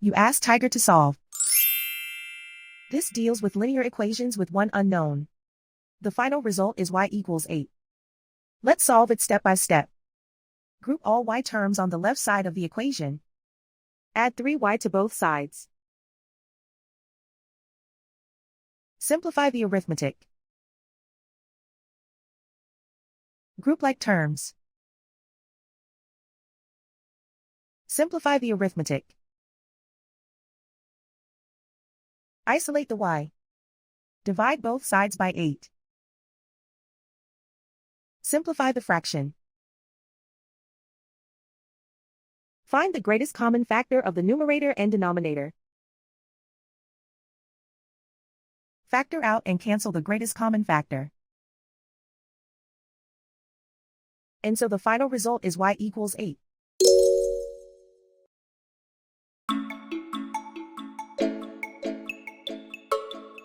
You ask Tiger to solve. This deals with linear equations with one unknown. The final result is y equals 8. Let's solve it step by step. Group all y terms on the left side of the equation. Add 3y to both sides. Simplify the arithmetic. Group like terms. Simplify the arithmetic. Isolate the y. Divide both sides by 8. Simplify the fraction. Find the greatest common factor of the numerator and denominator. Factor out and cancel the greatest common factor. And so the final result is y equals 8.